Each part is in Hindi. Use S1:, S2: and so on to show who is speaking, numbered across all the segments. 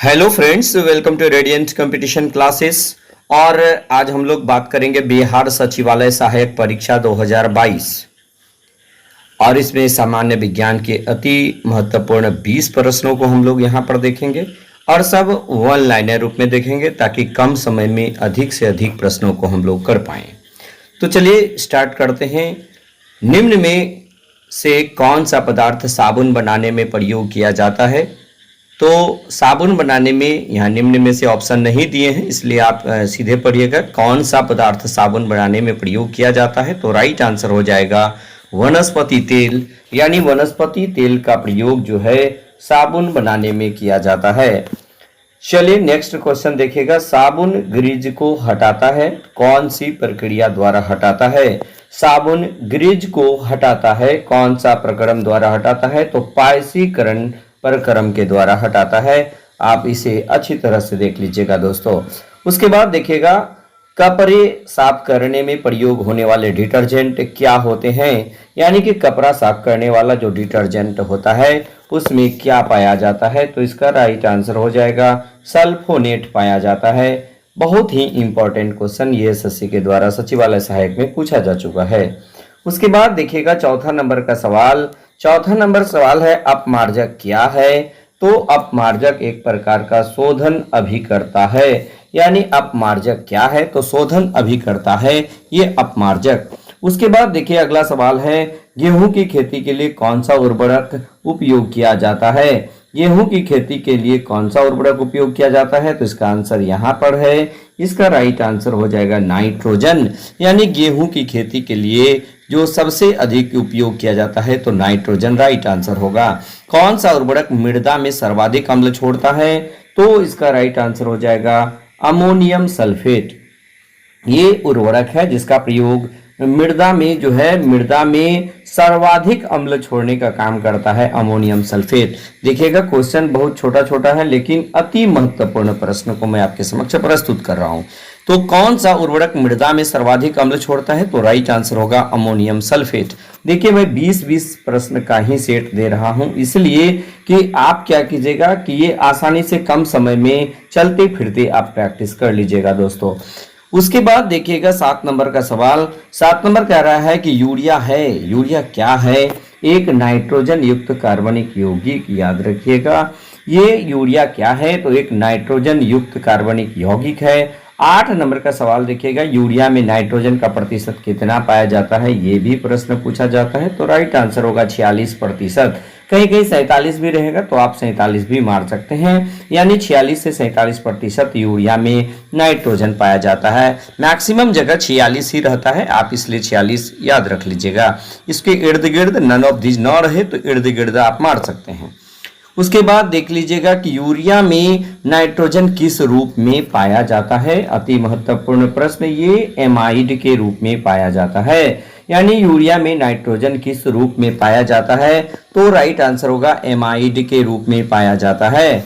S1: Hello friends, welcome to radiant competition classes. और आज हम लोग बात करेंगे बिहार सचिवालय सहायक परीक्षा 2022 और इसमें सामान्य विज्ञान के अति महत्वपूर्ण 20 प्रश्नों को हम लोग यहाँ पर देखेंगे और सब वन लाइनर रूप में देखेंगे ताकि कम समय में अधिक से अधिक प्रश्नों को हम लोग कर पाएं। तो चलिए स्टार्ट करते हैं। निम्न में से कौन सा पदार्थ साबुन बनाने में प्रयोग किया जाता है? तो साबुन बनाने में यहाँ निम्न में से ऑप्शन नहीं दिए हैं, इसलिए आप सीधे पढ़िएगा। कौन सा पदार्थ साबुन बनाने में प्रयोग किया जाता है? तो राइट आंसर हो जाएगा वनस्पति तेल। यानी वनस्पति तेल का प्रयोग जो है साबुन बनाने में किया जाता है। चलिए नेक्स्ट क्वेश्चन देखिएगा। साबुन ग्रीज को हटाता है, कौन सी प्रक्रिया द्वारा हटाता है? साबुन ग्रीज को हटाता है, कौन सा प्रक्रम द्वारा हटाता है? तो पायसीकरण प्रक्रम के द्वारा हटाता है। आप इसे अच्छी तरह से देख लीजिएगा दोस्तों। उसके बाद देखिएगा, कपड़े साफ करने में प्रयोग होने वाले डिटर्जेंट क्या होते हैं? यानी कि कपड़ा साफ करने वाला जो डिटर्जेंट होता है उसमें क्या पाया जाता है? तो इसका राइट आंसर हो जाएगा सल्फोनेट पाया जाता है। बहुत ही इंपॉर्टेंट क्वेश्चन ये एसएससी के द्वारा सचिवालय सहायक में पूछा जा चुका है। उसके बाद देखिएगा चौथा नंबर का सवाल। चौथा नंबर सवाल है अपमार्जक क्या है? तो अपमार्जक एक प्रकार का शोधन अभिकर्ता है। यानी अपमार्जक क्या है? तो शोधन अभिकर्ता है ये अपमार्जक। उसके बाद देखिए अगला सवाल है, गेहूं की खेती के लिए कौन सा उर्वरक उपयोग किया जाता है? गेहूं की खेती के लिए कौन सा उर्वरक उपयोग किया जाता है? तो इसका आंसर यहाँ पर है। इसका राइट आंसर हो जाएगा नाइट्रोजन। यानी गेहूं की खेती के लिए जो सबसे अधिक उपयोग किया जाता है तो नाइट्रोजन राइट आंसर होगा। कौन सा उर्वरक मृदा में सर्वाधिक अम्ल छोड़ता है? तो इसका राइट आंसर हो जाएगा अमोनियम सल्फेट। ये उर्वरक है जिसका प्रयोग मृदा में जो है मृदा में सर्वाधिक अम्ल छोड़ने का काम करता है अमोनियम सल्फेट। देखिएगा क्वेश्चन बहुत छोटा छोटा है लेकिन अति महत्वपूर्ण प्रश्न को मैं आपके समक्ष प्रस्तुत कर रहा हूं। तो कौन सा उर्वरक मृदा में सर्वाधिक अम्ल छोड़ता है? तो राइट आंसर होगा अमोनियम सल्फेट। देखिए मैं 20-20 प्रश्न का ही सेट दे रहा हूं इसलिए कि आप क्या कीजिएगा कि ये आसानी से कम समय में चलते फिरते आप प्रैक्टिस कर लीजिएगा दोस्तों। उसके बाद देखिएगा 7 नंबर का सवाल। 7 नंबर कह रहा है कि यूरिया है। यूरिया क्या है? एक नाइट्रोजन युक्त कार्बनिक यौगिक। याद रखिएगा ये यूरिया क्या है? तो एक नाइट्रोजन युक्त कार्बनिक यौगिक है। 8 नंबर का सवाल देखिएगा, यूरिया में नाइट्रोजन का प्रतिशत कितना पाया जाता है? ये भी प्रश्न पूछा जाता है। तो राइट आंसर होगा 46%। कहीं कहीं 47 भी रहेगा तो आप 47 भी मार सकते हैं। यानी 46 से 47% यूरिया में नाइट्रोजन पाया जाता है। मैक्सिमम जगह 46 ही रहता है, आप इसलिए 46 याद रख लीजिएगा। इसके इर्द गिर्द नन ऑफ दीज न रहे तो इर्द गिर्द आप मार सकते हैं। उसके बाद देख लीजिएगा कि यूरिया में नाइट्रोजन किस रूप में पाया जाता है? अति महत्वपूर्ण प्रश्न ये एमाइड के रूप में पाया जाता है। यानी यूरिया में नाइट्रोजन किस रूप में पाया जाता है? तो राइट आंसर होगा एमाइड के रूप में पाया जाता है।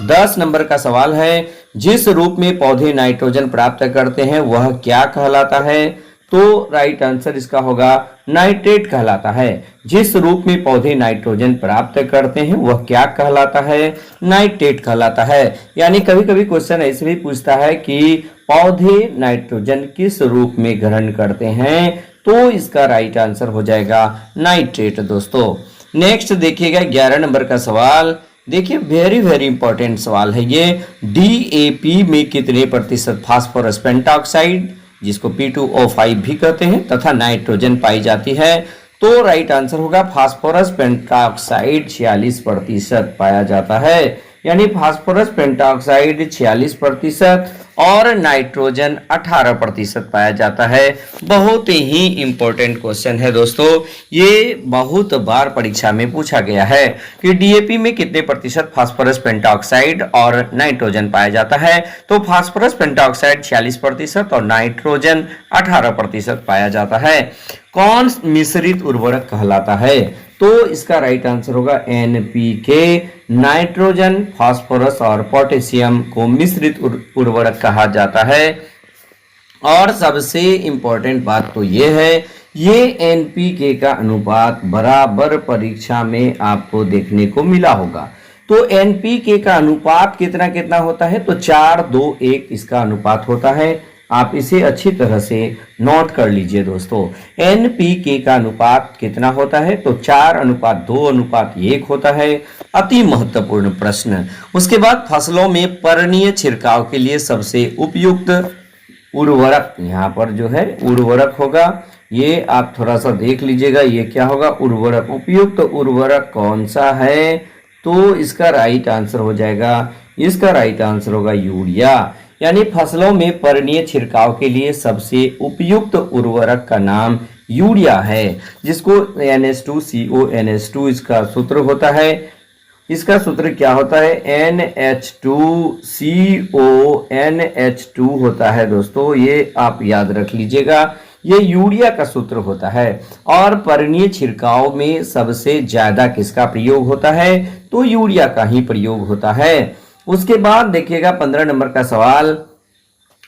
S1: 10 नंबर का सवाल है, जिस रूप में पौधे नाइट्रोजन प्राप्त करते हैं वह क्या कहलाता है? तो राइट आंसर इसका होगा नाइट्रेट कहलाता है। जिस रूप में पौधे नाइट्रोजन प्राप्त करते हैं वह क्या कहलाता है? नाइट्रेट कहलाता है। यानी कभी कभी क्वेश्चन ऐसे भी पूछता है कि पौधे नाइट्रोजन किस रूप में ग्रहण करते हैं? तो इसका राइट आंसर हो जाएगा नाइट्रेट दोस्तों। नेक्स्ट देखिएगा 11 नंबर का सवाल। देखिए वेरी इंपॉर्टेंट सवाल है ये। डीएपी में कितने प्रतिशत फास्फोरस पेंटॉक्साइड जिसको P2O5 भी कहते हैं तथा नाइट्रोजन पाई जाती है? तो राइट आंसर होगा फास्फोरस पेंटॉक्साइड 46% पाया जाता है। यानी फास्फोरस पेंटॉक्साइड 46% और नाइट्रोजन 18% पाया जाता है। बहुत ही इंपॉर्टेंट क्वेश्चन है दोस्तों। ये बहुत बार परीक्षा में पूछा गया है कि डीएपी में कितने प्रतिशत फास्फोरस पेंटॉक्साइड और नाइट्रोजन पाया जाता है? तो फास्फोरस पेंटॉक्साइड 46% और नाइट्रोजन 18% पाया जाता है। कौन मिश्रित उर्वरक कहलाता है? तो इसका राइट आंसर होगा एनपीके। नाइट्रोजन, फास्फोरस और पोटेशियम को मिश्रित उर्वरक कहा जाता है। और सबसे इंपॉर्टेंट बात तो ये है, ये एनपीके का अनुपात बराबर परीक्षा में आपको देखने को मिला होगा। तो एनपीके का अनुपात कितना कितना होता है, तो 4:2:1 इसका अनुपात होता है। आप इसे अच्छी तरह से नोट कर लीजिए दोस्तों। एनपीके का अनुपात कितना होता है, तो 4:2:1 होता है। अति महत्वपूर्ण प्रश्न। उसके बाद फसलों में पर्णीय छिड़काव के लिए सबसे उपयुक्त उर्वरक, यहाँ पर जो है उर्वरक होगा, ये आप थोड़ा सा देख लीजिएगा, ये क्या होगा, उर्वरक। उपयुक्त उर्वरक कौन सा है, तो इसका राइट आंसर हो जाएगा, इसका राइट आंसर होगा यूरिया। यानी फसलों में पर्णीय छिड़काव के लिए सबसे उपयुक्त उर्वरक का नाम यूरिया है, जिसको NH2CO NH2 इसका सूत्र होता है। इसका सूत्र क्या होता है, NH2CO NH2 होता है दोस्तों, ये आप याद रख लीजिएगा, ये यूरिया का सूत्र होता है। और पर्णीय छिड़काव में सबसे ज्यादा किसका प्रयोग होता है, तो यूरिया का ही प्रयोग होता है। उसके बाद देखिएगा 15 नंबर का सवाल,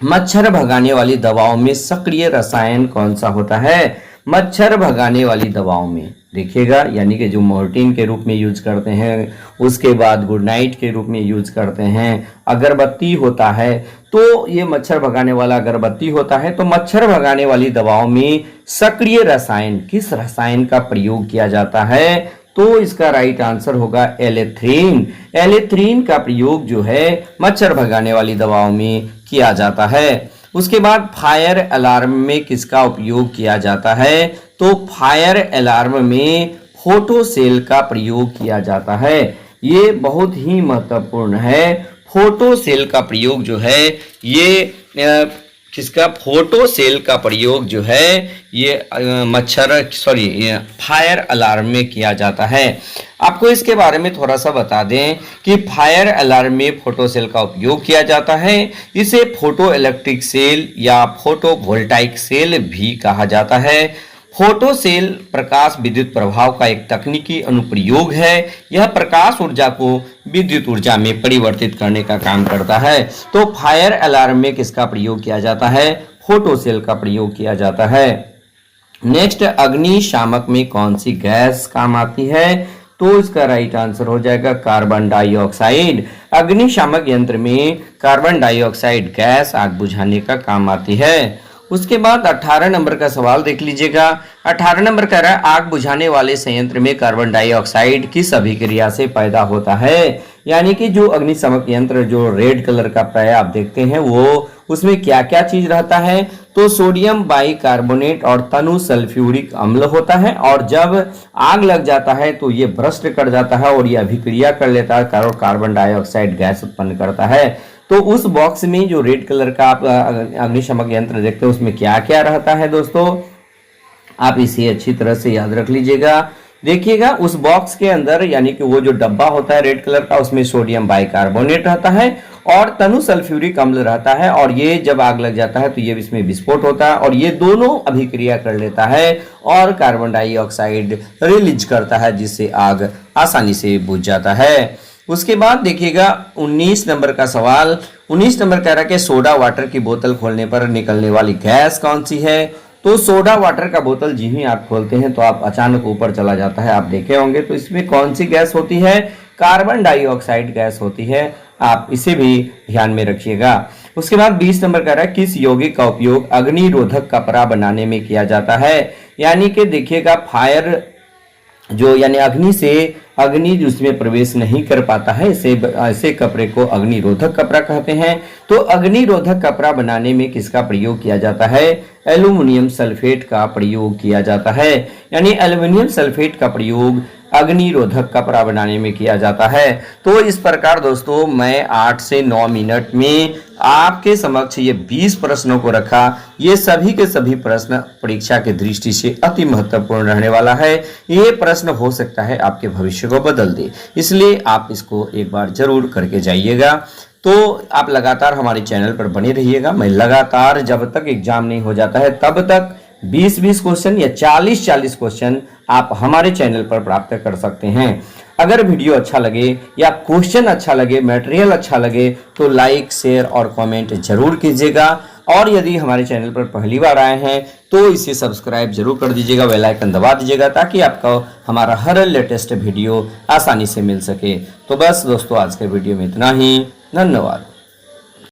S1: मच्छर भगाने वाली दवाओं में सक्रिय रसायन कौन सा होता है। मच्छर भगाने वाली दवाओं में देखिएगा, यानी कि जो मोर्टिन के रूप में यूज करते हैं, उसके बाद गुड नाइट के रूप में यूज करते हैं, अगरबत्ती होता है, तो ये मच्छर भगाने वाला अगरबत्ती होता है। तो मच्छर भगाने वाली दवाओं में सक्रिय रसायन किस रसायन का प्रयोग किया जाता है, तो इसका राइट आंसर होगा एलेथ्रीन। एलेथ्रीन का प्रयोग जो है मच्छर भगाने वाली दवाओं में किया जाता है। उसके बाद फायर अलार्म में किसका उपयोग किया जाता है, तो फायर अलार्म में फोटो सेल का प्रयोग किया जाता है। ये बहुत ही महत्वपूर्ण है। फोटो सेल का प्रयोग जो है ये किसका, फोटो सेल का प्रयोग जो है ये फायर अलार्म में किया जाता है। आपको इसके बारे में थोड़ा सा बता दें कि फायर अलार्म में फोटो सेल का उपयोग किया जाता है। इसे फोटो इलेक्ट्रिक सेल या फोटो वोल्टाइक सेल भी कहा जाता है। फोटो सेल प्रकाश विद्युत प्रभाव का एक तकनीकी अनुप्रयोग है। यह प्रकाश ऊर्जा को विद्युत ऊर्जा में परिवर्तित करने का काम करता है। तो फायर अलार्म में किसका प्रयोग किया जाता है, फोटो सेल का प्रयोग किया जाता है। नेक्स्ट, अग्निशामक में कौन सी गैस काम आती है, तो इसका राइट आंसर हो जाएगा कार्बन डाइऑक्साइड। अग्निशामक यंत्र में कार्बन डाइऑक्साइड गैस आग बुझाने का काम आती है। उसके बाद 18 नंबर का सवाल देख लीजिएगा। 18 नंबर कह रहा है, आग बुझाने वाले संयंत्र में कार्बन डाइऑक्साइड किस अभिक्रिया से पैदा होता है। यानी कि जो अग्निशामक यंत्र जो रेड कलर का प्राय आप देखते हैं, वो उसमें क्या क्या चीज रहता है, तो सोडियम बाइकार्बोनेट और तनु सल्फ्यूरिक अम्ल होता है। और जब आग लग जाता है तो ये भ्रष्ट कर जाता है और ये अभिक्रिया कर लेता है और कार्बन डाइऑक्साइड गैस उत्पन्न करता है। तो उस बॉक्स में जो रेड कलर का आप अग्निशामक यंत्र देखते हैं, उसमें क्या क्या रहता है दोस्तों, आप इसे अच्छी तरह से याद रख लीजिएगा। देखिएगा उस बॉक्स के अंदर, यानी कि वो जो डब्बा होता है रेड कलर का, उसमें सोडियम बाइकार्बोनेट रहता है और तनु सल्फ्यूरिक अम्ल रहता है। और ये जब आग लग जाता है तो ये इसमें विस्फोट होता है और ये दोनों अभिक्रिया कर लेता है और कार्बन डाइऑक्साइड रिलीज करता है, जिससे आग आसानी से बुझ जाता है। उसके बाद देखिएगा 19 नंबर का सवाल। 19 नंबर कह रहा है कि सोडा वाटर की बोतल खोलने पर निकलने वाली गैस कौन सी है। तो सोडा वाटर का बोतल जी ही आप खोलते हैं तो आप अचानक ऊपर चला जाता है, आप देखे होंगे। तो इसमें कौन सी गैस होती है, कार्बन डाइऑक्साइड गैस होती है। आप इसे भी ध्यान में रखिएगा। उसके बाद 20 नंबर कह रहा है, किस यौगिक का उपयोग अग्निरोधक कपड़ा बनाने में किया जाता है। यानी कि देखिएगा फायर जो यानी अग्नि उसमें प्रवेश नहीं कर पाता है, ऐसे कपड़े को अग्निरोधक कपड़ा कहते हैं। तो अग्निरोधक कपड़ा बनाने में किसका प्रयोग किया जाता है, एल्यूमिनियम सल्फेट का प्रयोग किया जाता है। यानी एल्यूमिनियम सल्फेट का प्रयोग अग्निरोधक कपड़ा बनाने में किया जाता है। तो इस प्रकार दोस्तों मैं 8 से 9 मिनट में आपके समक्ष ये 20 प्रश्नों को रखा। ये सभी के सभी प्रश्न परीक्षा की दृष्टि से अति महत्वपूर्ण रहने वाला है। ये प्रश्न हो सकता है आपके भविष्य को बदल दे, इसलिए आप इसको एक बार जरूर करके जाइएगा। तो आप लगातार हमारे चैनल पर बने रहिएगा। मैं लगातार जब तक एग्जाम नहीं हो जाता है तब तक 20-20 क्वेश्चन या 40-40 क्वेश्चन आप हमारे चैनल पर प्राप्त कर सकते हैं। अगर वीडियो अच्छा लगे या क्वेश्चन अच्छा लगे, मटेरियल अच्छा लगे, तो लाइक, शेयर और कमेंट जरूर कीजिएगा। और यदि हमारे चैनल पर पहली बार आए हैं तो इसे सब्सक्राइब जरूर कर दीजिएगा, बेल आइकन दबा दीजिएगा ताकि आपको हमारा हर लेटेस्ट वीडियो आसानी से मिल सके। तो बस दोस्तों, आज के वीडियो में इतना ही। धन्यवाद।